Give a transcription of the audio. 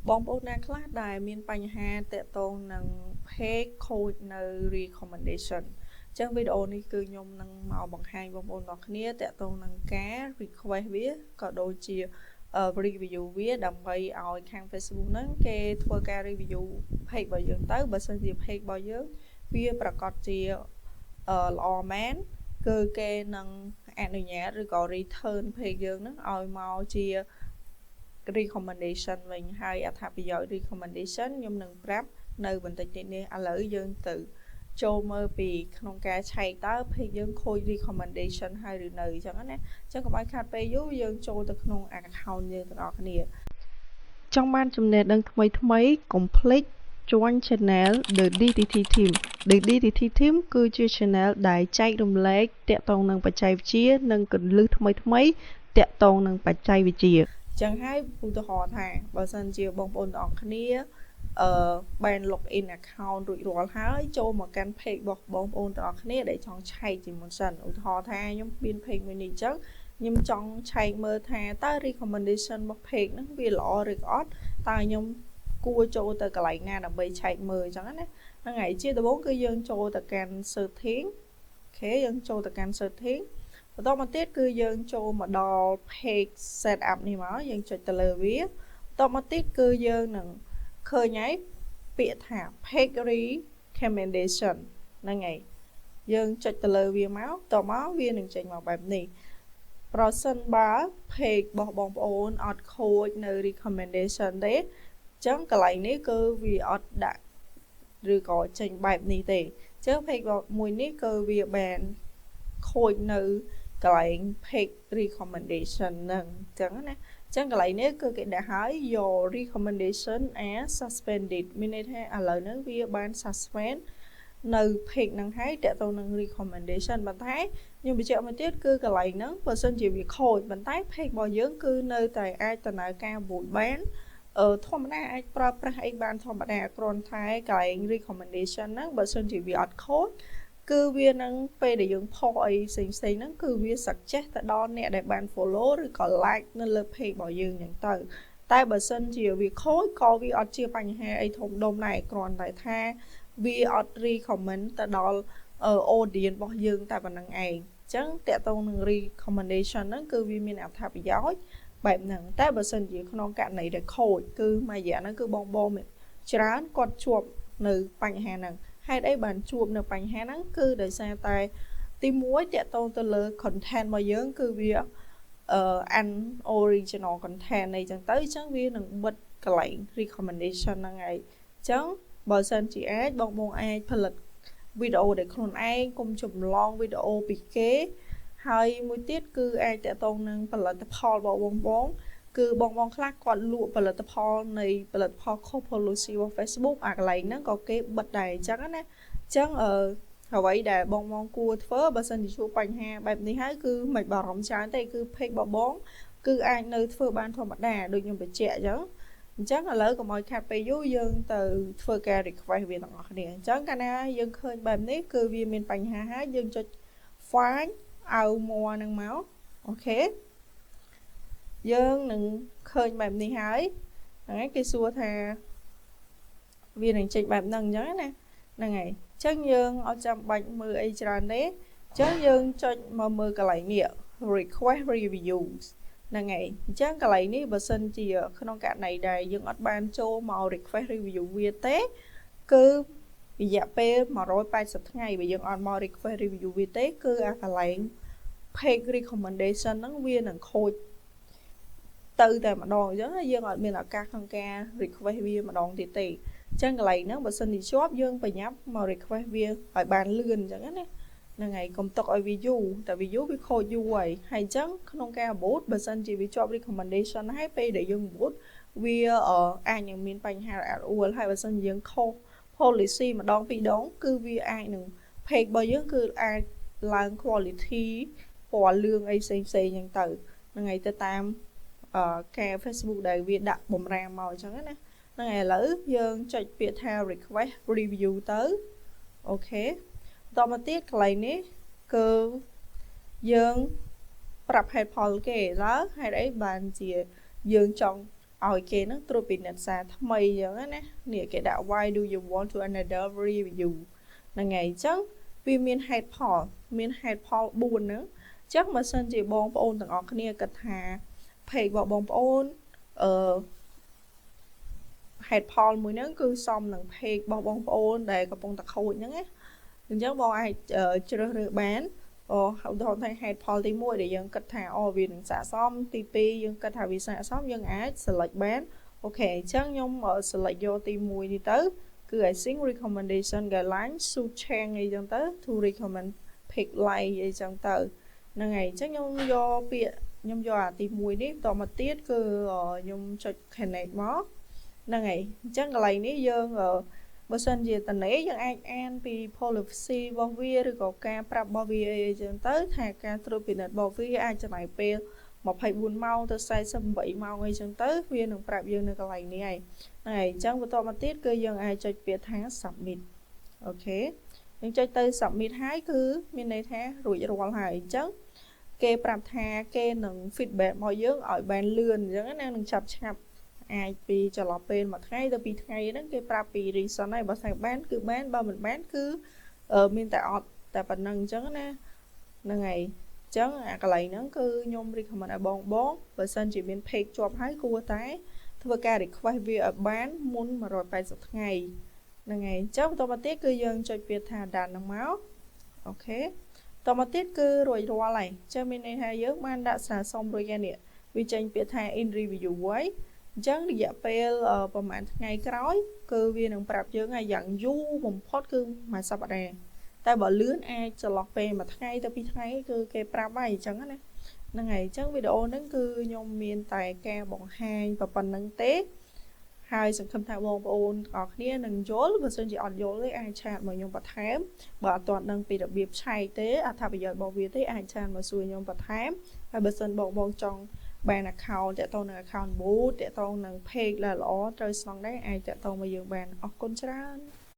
បងប្អូនណាខ្លះដែលមានបញ្ហាតាក់ទងនឹង page ខូចនៅ recommendation អញ្ចឹងវីដេអូនេះគឺខ្ញុំនឹងមកបង្ហាញបងប្អូនទាំងគ្នាតាក់ទងនឹងការ request វាក៏ដូចជា review វាដើម្បីឲ្យខាង Facebook ហ្នឹងគេធ្វើការ review page របស់យើងទៅបើសិនជា page របស់យើងវាប្រកាសជាល្អមែនគឺគេនឹងអនុញ្ញាតឬក៏ return page យើងហ្នឹងឲ្យមកជា recommendation វិញហើយអត្ថប្រយោជន៍ recommendation ខ្ញុំនឹងប្រាប់នៅបន្តិចទៀតនេះឥឡូវយើងទៅចូលមើលពីក្នុងការឆែកតើ page យើងខូច recommendation ហើយឬនៅអញ្ចឹងណាអញ្ចឹងកុំឲ្យខាតពេលយូរយើងចូលទៅក្នុង account យើងទាំងអស់គ្នាចង់បានចំណេះដឹងថ្មីកុំភ្លេច join channel The DTT Team The DTT Team គឺជា channel ដែលចែករំលែកតាក់ទងនឹងបច្ចេកវិទ្យានិងគន្លឹះថ្មីតាក់ទងនឹងបច្ចេកវិទ្យាចឹងហើយឧទាហរណ៍ថាបើសិនជាបងប្អូនទាំងអស់គ្នាបាន login account រួចរាល់ហើយចូលមកកាន់ page របស់បងប្អូនទាំងអស់គ្នាដែលចង់ឆែកជាមុនសិនឧទាហរណ៍ថាខ្ញុំមាន page មួយនេះអញ្ចឹងខ្ញុំចង់ឆែកមើលថាតើ recommendation របស់ page ហ្នឹងវាល្អឬក៏អត់តើខ្ញុំគួរចូលទៅកន្លែងណាដើម្បីឆែកមើលអញ្ចឹងណាហ្នឹងហើយជាដំបូងគឺយើងចូលទៅកាន់ setting អូខេយើងចូលទៅកាន់ setting បន្តមកទៀតគឺយើងចូលមកដល់ page setup នេះមកយើងចុចទៅលើវាបន្តមកទៀតគឺយើងនឹងឃើញហើយពាក្យថា page recommendation ហ្នឹងហើយយើងចុចទៅលើវាមកតមកវានឹងចេញមកបែបនេះប្រសិនបើ page របស់បងប្អូនអត់ខូចនៅ recommendation ទេអញ្ចឹងកន្លែងនេះគឺវាអត់ដាក់ឬក៏ចេញបែបនេះទេអញ្ចឹង page មួយនេះគឺវាបានខូចនៅកន្លែង page recommendation ហ្នឹងអញ្ចឹងណាអញ្ចឹងកន្លែងនេះគឺគេដាក់ឲ្យ your recommendation are suspended មានន័យថាឥឡូវហ្នឹងវាបាន suspend នៅ page ហ្នឹងហើយតាក់ទងនឹង recommendation ប៉ុន្តែខ្ញុំបញ្ជាក់មួយទៀតគឺកន្លែងហ្នឹងបើសិនជាវាខូចប៉ុន្តែ page របស់យើងគឺនៅតែអាចដំណើរការវូតបានធម្មតាអាចប្រើប្រាស់អីបានធម្មតាគ្រាន់តែកន្លែង recommendation ហ្នឹងបើសិនជាវាអត់ខូចគឺវានឹងពេលដែលយើងផុសអីផ្សេងហ្នឹងគឺវា suggest ទៅដល់អ្នកដែលបាន follow ឬក៏ like នៅលើ page របស់យើងអញ្ចឹងទៅតែបើសិនជាវាខូចក៏វាអត់ជាបញ្ហាអីធំដុំដែរគ្រាន់តែថាវាអត់ recommend ទៅដល់ audience របស់យើងតែប៉ុណ្្នឹងឯងអញ្ចឹងតកតងនឹង recommendation ហ្នឹងគឺវាមានអត្ថប្រយោជន៍បែបហ្នឹងតែបើសិនជាក្នុងករណីដែលខូចគឺមួយរយៈហ្នឹងគឺបងច្រើនគាត់ជួបនៅបញ្ហាហ្នឹងហេតុអីបានជួបនៅបញ្ហាហ្នឹងគឺដោយសារតែទី1តកតងទៅលើ content របស់យើងគឺវាunoriginal content អីចឹងទៅអញ្ចឹងវានឹងបិទកន្លែង recommendation ហ្នឹងឯងអញ្ចឹងបើសិនជាអាចបងអាចផលិតវីដេអូដែលខ្លួនឯងកុំចម្លងវីដេអូពីគេហើយមួយទៀតគឺអាចតកតងនឹងផលិតផលរបស់បងគឺបងខ្លះគាត់លក់ផលិតផលនៃផលិតផល co-policy របស់ Facebook អាកន្លែងហ្នឹងក៏គេបិទដែរអញ្ចឹងណាអញ្ចឹងអ្វីដែលបងគួរធ្វើបើសិនជាជួបបញ្ហាបែបនេះហើយគឺមិនបារម្ភច្រើនទេគឺ page របស់បងគឺអាចនៅធ្វើបានធម្មតាដូចខ្ញុំបញ្ជាក់អញ្ចឹងឥឡូវកុំឲ្យខាត់ពេលយូរយើងទៅធ្វើការ request វាទាំងអស់គ្នាអញ្ចឹងកាលណាយើងឃើញបែបនេះគឺវាមានបញ្ហាហើយយើងចុច find ឲ្យ more ហ្នឹងមកអូខេយើងនឹងឃើញបែបនេះហើយហ្នឹងហើយគេសួរថាវានឹងចេញបែបហ្នឹងអញ្ចឹងណាហ្នឹងហើយអញ្ចឹងយើងអត់ចាំបាច់មើលអីច្រើនទេអញ្ចឹងយើងចុចមកមើលកន្លែងនេះ request reviews ហ្នឹងហើយអញ្ចឹងកន្លែងនេះបើសិនជាក្នុងករណីដែលយើងអត់បានចូលមក request review វាទេគឺរយៈពេល180ថ្ងៃបើយើងអត់មក request review វាទេគឺអាកន្លែង page recommendation ហ្នឹងវានឹងខូចទៅតែម្ដងអញ្ចឹងយើងអត់មានឱកាសក្នុងការ request វាម្ដងទៀតទេអញ្ចឹងកន្លែងហ្នឹងបើសិនជាជាប់យើងប្រញាប់មក request វាឲ្យបានលឿនអញ្ចឹងណាហ្នឹងហើយកុំទុកឲ្យវាយូរតែវាយូរវាខូចយូរហើយអញ្ចឹងក្នុងការ vote បើសិនជាវាជាប់ recommendation ហើយពេលដែលយើង vote វាអាចនឹងមានបញ្ហារអាក់រអួលហើយបើសិនជាយើងខុស policy ម្ដងពីរដងគឺវាអាចនឹង page របស់យើងគឺអាចឡើង quality ពណ៌លឿងអីផ្សេងហ្នឹងទៅហ្នឹងហើយទៅតាមការ Facebook ដែលវាដាក់បំរាមមកអញ្ចឹងណាហ្នឹងហើយឥឡូវយើងចុចពាក្យថា request review ទៅអូខេបន្តមកទៀតកន្លែងនេះគឺយើងប្រាប់ហេតុផលគេឡើយហេតុអីបានជាយើងចង់ ឲ្យគេនឹងត្រួតពិនិត្យសារថ្មីអញ្ចឹងណានេះគេដាក់ why do you want to another review ហ្នឹងហើយអញ្ចឹងវាមានហេតុផល4ហ្នឹងអញ្ចឹងបើសិនជាបងប្អូនទាំងអស់គ្នាគិតថា page របស់បងប្អូនហេតុផលមួយហ្នឹងគឺសមនឹង page របស់បងប្អូនដែលកំពុងតែខូចហ្នឹងណាអញ្ចឹងបងអាចជ្រើសរើសបានឧទាហរណ៍ថាហេតុផលទី1ដែលយើងគិតថាវានឹងស័ក្តិសមទី2យើងគិតថាវាស័ក្តិសមយើងអាច select បានអូខេអញ្ចឹងខ្ញុំ select យកទី1នេះទៅគឺ I think recommendation guidelines should change អីចឹងទៅ to recommend pick like អីចឹងទៅហ្នឹងហើយអញ្ចឹងខ្ញុំយកពាក្យខ្ញុំយកអាទី1នេះបន្តមកទៀតគឺខ្ញុំចុច connect មកហ្នឹងហើយអញ្ចឹងកន្លែងនេះយើងបើសិនជាតនេយើងអាចអានពី policy របស់វាឬក៏ការប្រាប់របស់វាអីចឹងទៅថាការត្រួតពិនិត្យរបស់វាអាចចំណាយពេល24ម៉ោងទៅ48ម៉ោងអីចឹងទៅវានឹងប្រាប់យើងនៅកន្លែងនេះហើយហ្នឹងហើយអញ្ចឹងបន្តមកទៀតគឺយើងអាចចុចពាក្យថា submit អូខេយើងចុចទៅ submit ហើយគឺមានន័យថារួចរាល់ហើយអញ្ចឹងគេប្រាប់ថាគេនឹង feedback មកយើងឲ្យបានលឿនអញ្ចឹងណានឹងឆាប់អាចពីចន្លោះពេល1ថ្ងៃទៅ2ថ្ងៃហ្នឹងគេប្រាប់ពី reason ហើយបើថាបានគឺបានបើមិនបានគឺមានតែអត់តែប៉ុណ្្នឹងអញ្ចឹងណាហ្នឹងហើយអញ្ចឹងអាកន្លែងហ្នឹងគឺខ្ញុំ recommend ឲ្យបងបើសិនជាមាន page ជាប់ហើយគួរតែធ្វើការ request វាឲ្យបានមុន180ថ្ងៃហ្នឹងហើយអញ្ចឹងបន្តមកទៀតគឺយើងចុចពាក្យថា done ហ្នឹងមកអូខេបន្តមកទៀតគឺរួចរាល់ហើយអញ្ចឹងមានន័យថាយើងបានដាក់សារសុំរួចហើយនេះវាចេញពាក្យថា in review ហើយអញ្ចឹងរយៈពេលប្រហែលថ្ងៃក្រោយគឺវានឹងប្រាប់យើងឲ្យយ៉ាងយូរបំផុតគឺមួយសប្តាហ៍តែបើលឿនអាចចន្លោះពេល1ថ្ងៃទៅ2ថ្ងៃគឺគេប្រាប់ហើយអញ្ចឹងណាហ្នឹងហើយអញ្ចឹងវីដេអូហ្នឹងគឺខ្ញុំមានតែការបង្ហាញប៉ុណ្្នឹងទេហើយសង្ឃឹមថាបងប្អូនទាំងអស់គ្នានឹងយល់បើសិនជាអត់យល់ទេអាចឆាតមកខ្ញុំបន្ថែមបើអត់ទាន់ដឹងពីរបៀបឆែកទេអត្ថប្រយោជន៍របស់វាទេអាចឆាតមកសួរខ្ញុំបន្ថែមហើយបើសិនបងចង់បាន account តាក់ទងនឹង account boot តាក់ទងនឹង page ល្អត្រូវស្នងដែរអាចតាក់ទងមកយើងបានអរគុណច្រើន